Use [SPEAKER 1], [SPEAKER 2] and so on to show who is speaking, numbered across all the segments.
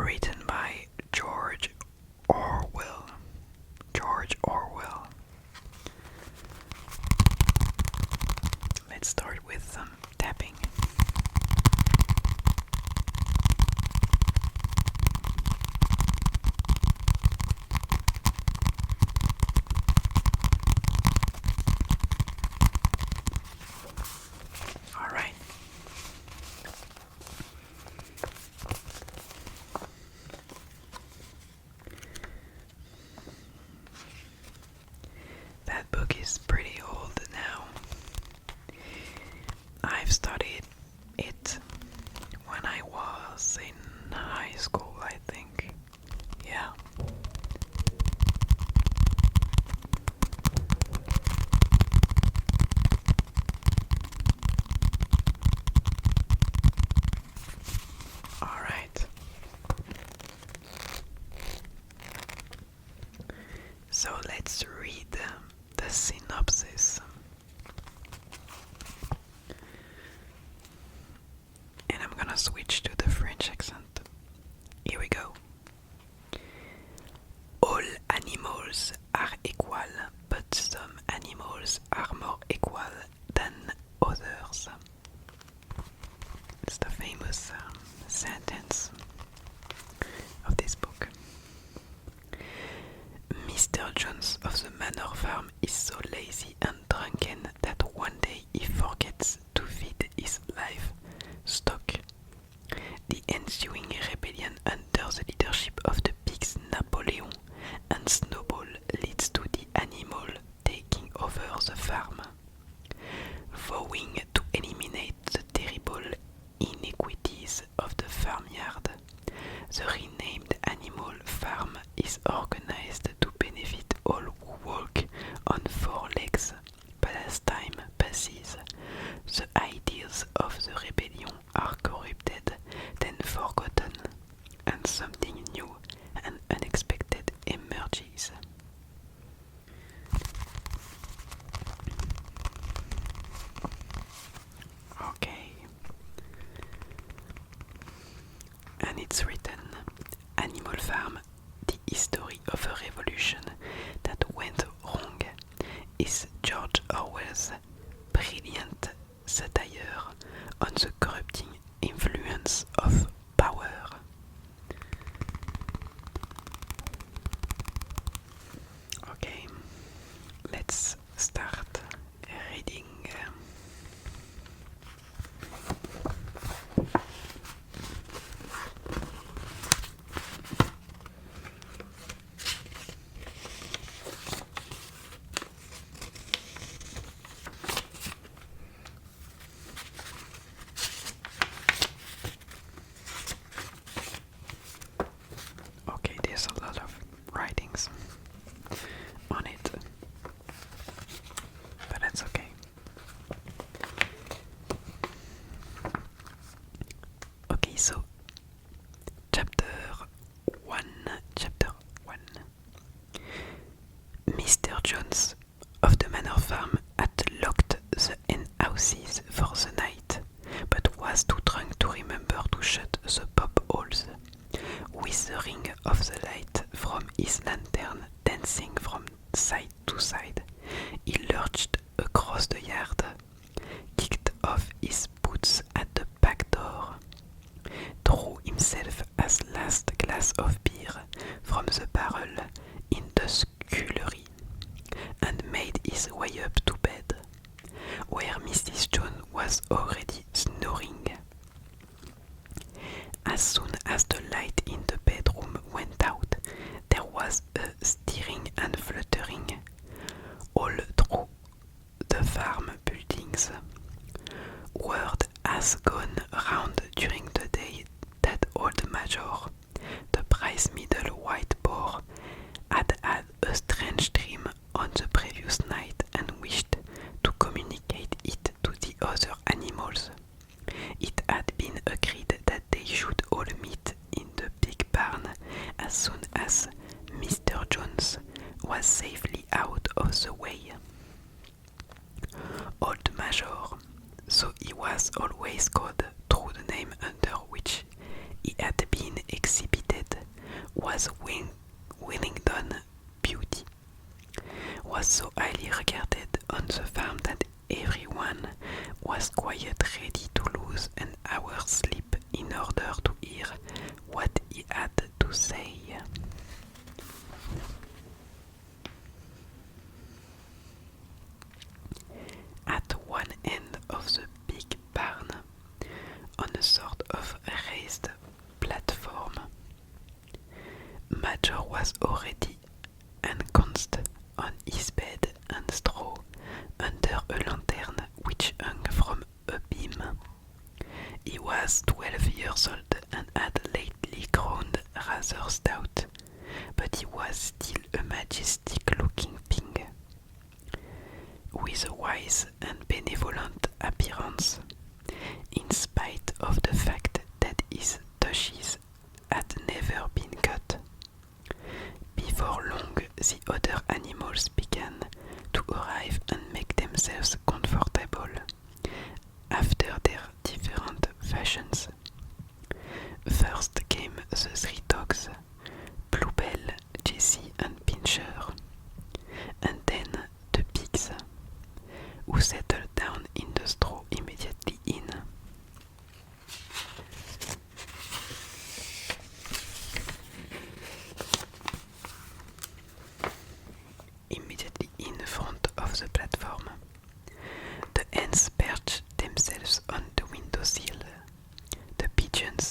[SPEAKER 1] written by George Orwell. George Orwell. Let's start with some tapping. All right. That book is pretty old now. I've studied it when I was in high school, I think. Yeah. All right. So let's read the synopsis. And I'm gonna switch to the French accent. Here we go. All animals are equal, but some animals are more equal than others. It's the famous sentence of this book. Mr. Jones of the Manor Farm is so lazy and drunken that one day he forgets to feed his livestock. The ensuing rebellion under the leadership of the pigs Napoleon and Snowball leads to the animal taking over the farm. Vowing to eliminate the terrible iniquities of the farmyard, the renamed animal farm is organized to benefit all who walk on four legs. But as time passes, the ideals of the rebellion are corrupted, then forgotten, and something new and unexpected emerges. Okay. And it's written, Animal Farm, the history of a revolution that went wrong, is George Orwell's brilliant satire on the corrupting influence of power. Okay, let's start reading. Okay, there's a lot of writings on it, but that's okay. Okay, so chapter 1. Mr. Jones of the Manor Farm had locked the hen houses for the night, but was too drunk to remember to shut the pop holes. With the ring of the light from his lantern dancing from side to side, he lurched across the yard, kicked off his boots at the back door, threw himself as last glass of beer from the barrel in the scullery, and made his way up to bed, where Mrs. Jones was already snoring. As soon as the light in the bedroom went out, there was a stirring and fluttering all through the farm buildings. Word has gone round during the day that old Major, the prize middle white boar, had had a strange dream on the previous night and wished to communicate it to the other animals. It had been agreed that they should all meet in the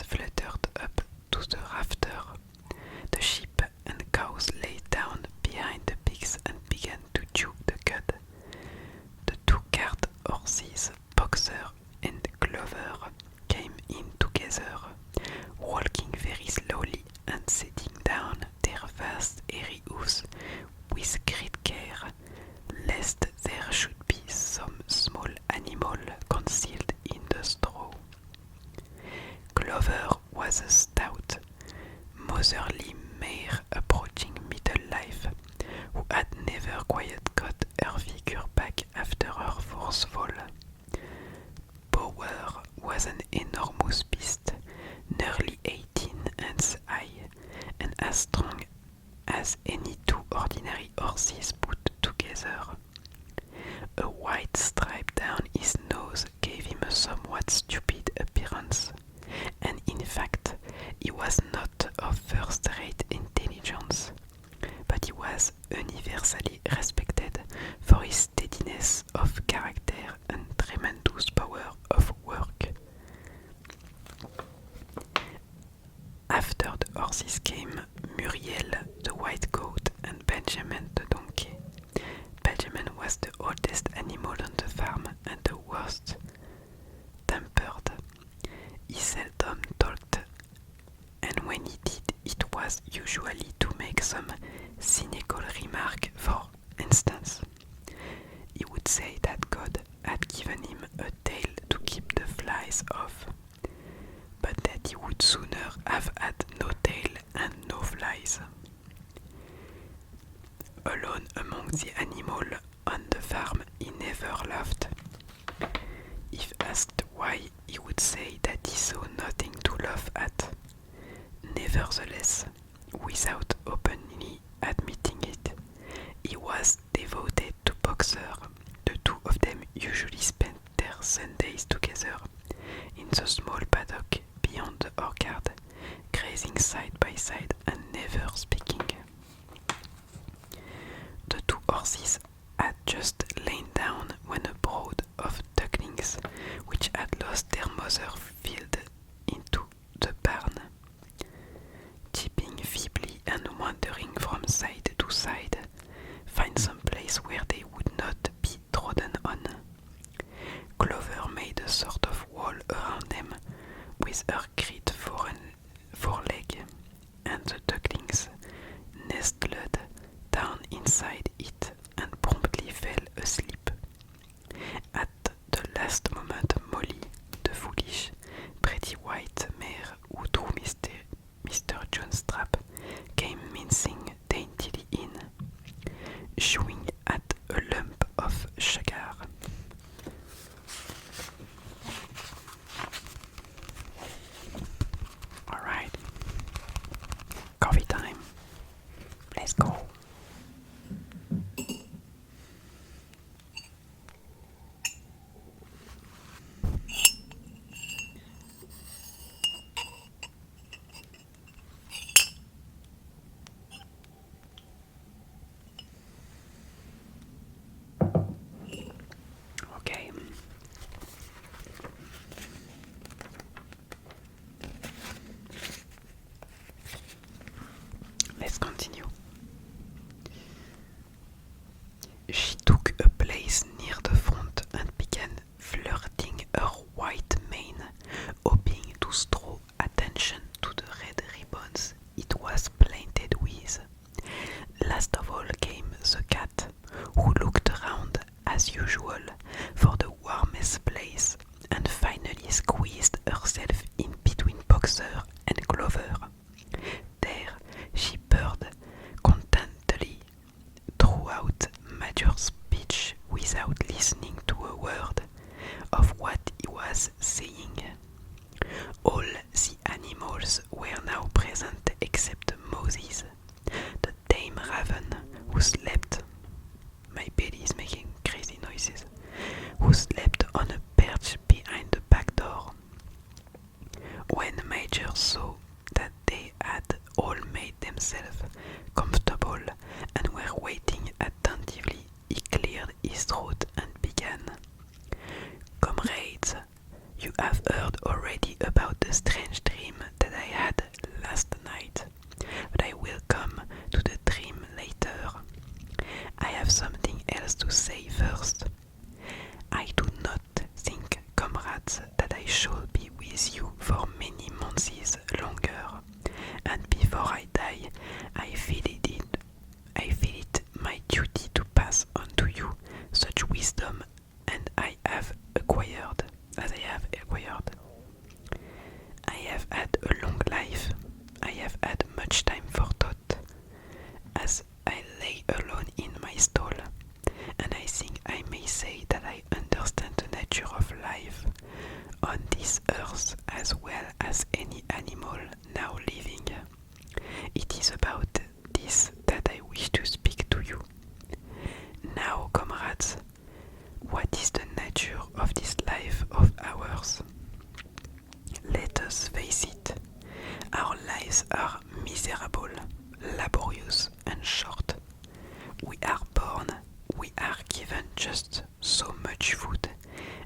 [SPEAKER 1] fluttered up to the rafter. The sheep and cows lay down behind the pigs and began to chew the cud. The two cart horses, Boxer and Clover, came in together, walking very slowly and setting down their vast hairy hoofs with great care, lest there should be some small animal concealed in the straw. Clover was a stout, motherly mare approaching middle life, who had never quite got her figure back after her first fall. Bower was an enormous beast, nearly 18 inches high, and as strong as any two ordinary horses put together. A white stripe down his nose gave him a somewhat stupid appearance, and in fact he was not of first-rate intelligence, but he was universally respected for his steadiness of character and tremendous power of work. After the horses came Muriel, the white goat, and Benjamin, the donkey. Benjamin was the oldest animal on the farm and the worst tempered. He seldom talked, and when he did, it was usually to make some cynical remark. For instance, he would say that God had given him a tail to keep the flies off, but that he would sooner have had no tail and no flies. Alone among the animals on the farm, he never laughed. If asked why, he would say that he saw nothing to laugh at. Nevertheless, without openly admitting it, he was devoted to Boxer. The two of them usually spent their Sundays together in the small paddock beyond the orchard, grazing side by side and never speaking. The two horses had just lain down when a brood of ducklings, which had lost their mother, filed into the barn, chipping feebly and wandering from side to side, find some place where they would not be trodden on. Clover made a sort of wall around them with her great foreleg, and the ducklings nestled down inside it and promptly fell asleep. At the last moment, Molly, the foolish, pretty white mare who drew Mr. John's trap, came mincing daintily in, chewing at a lump of sugar. Alright, coffee time. Let's go. Okay. Let's continue. She took a place near the front and began flirting her white mane, hoping to draw attention to the red ribbons it was planted with. Last of all came the cat, who looked around as usual for the warmest place and finally squeezed herself in between Boxer and Clover. There she purred contentedly throughout Major's speech without listening to a word of what he was saying. All the animals were now present except Moses, the tame raven who slept. My belly is making crazy noises. had a long life. I have had much time for thought, as I lay alone in my stall, and I think I may say that I understand the nature of life on this earth as well as any animal now living. It is about this that I wish to speak to you. Now, comrades, what is the nature of this life of ours? Let us face it, our lives are miserable, laborious and short. We are born, we are given just so much food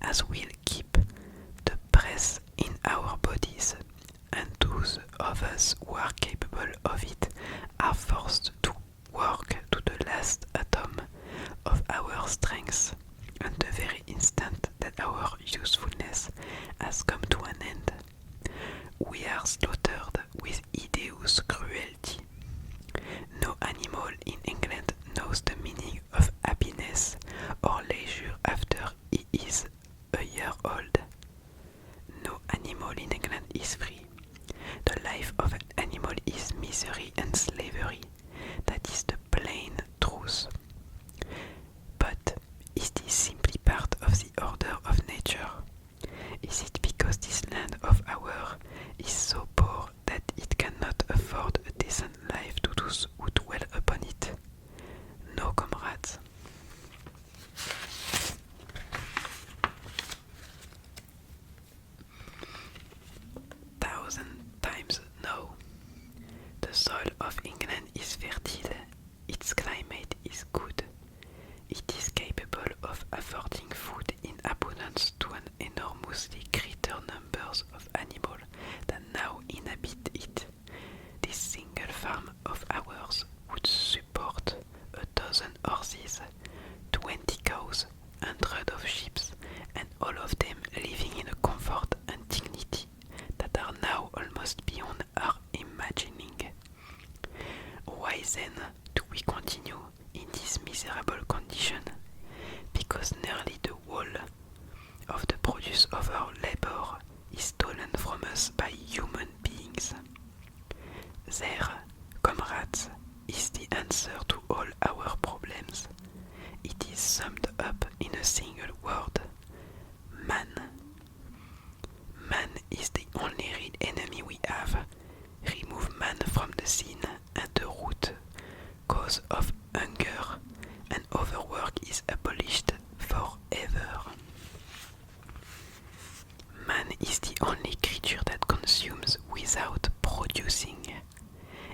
[SPEAKER 1] as will keep the breath in our bodies, and those of us who are capable of it are forced to work to the last atom of our strength, and the very instant that our usefulness has come to an end, we are slaughtered with hideous cruelty. No animal in England knows the meaning of happiness or leisure after he is a year old. No animal in England is free. The life of an animal is misery and slavery. That is the plain truth. But is this simply part of the order of nature? Is it because this land of ours is so poor that it cannot afford a decent life to those who dwell upon it? No, comrades. Thousand times no. The soil of England is fertile, its climate is good. It is capable of affording food in abundance to an enormously greater numbers of animals that now inhabit it. This single farm of ours would support 1,000 horses, 20 cows, 100 of sheep, and all of them living in a comfort and dignity that are now almost beyond our imagining. Why then do we continue in this miserable condition? Because nearly the whole of the produce of our labor is stolen from us by human beings. There, comrades, is the answer to all our problems. It is summed up in a single word: man. Man is the only real enemy we have. Remove man from the scene and the root cause of hunger and overwork is abolished forever. Man is the only creature that consumes without producing.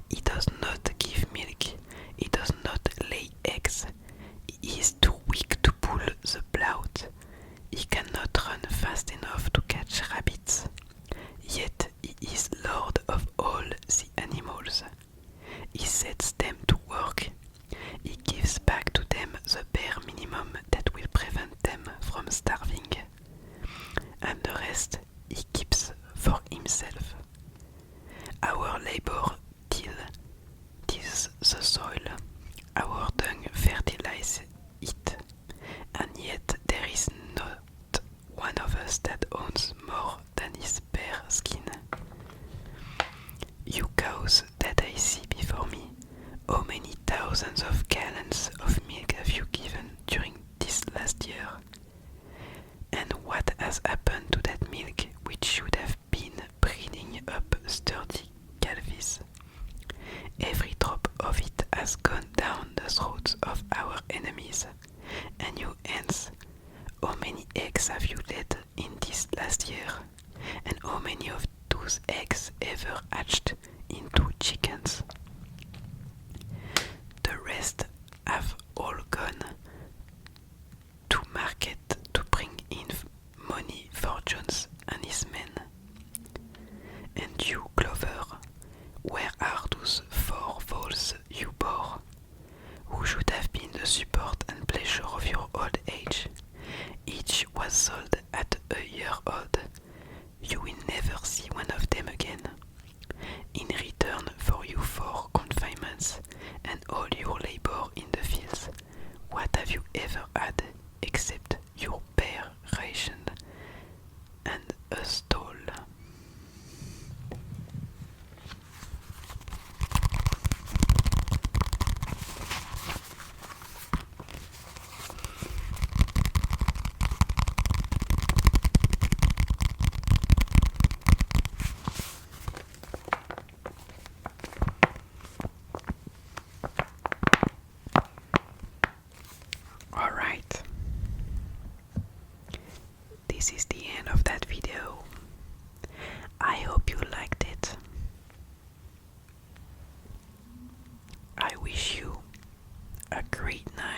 [SPEAKER 1] He does not give milk, he does not lay eggs, he is too weak to pull the plough, he cannot run fast enough to catch rabbits, yet he is lord of all the animals. He sets them to work, he gives back to them the bare minimum that will prevent them from starving, and the rest he keeps for himself. Our labor tills the soil, our dung fertilizes it, and yet there is not one of us that owns more than his bare skin. You cows that I see before me, how many thousands of gallons of milk have you given during this last year? And what has happened to that milk which should have been breeding up sturdy calves? Every drop of it has gone down the throats of our enemies. And you hens, how many eggs have you laid in this last year? And how many of those eggs ever hatched into chickens? The rest have all gone to market to bring in money for Jones and his men. And you, Clover, where are those 4 foals you bore, who should have been the support and pleasure of your old age? Each was sold at a year old. You will never see one of them again. In return for you 4 confinements and all your labor in the fields, what have you ever had except your bare ration and a stall? a great night.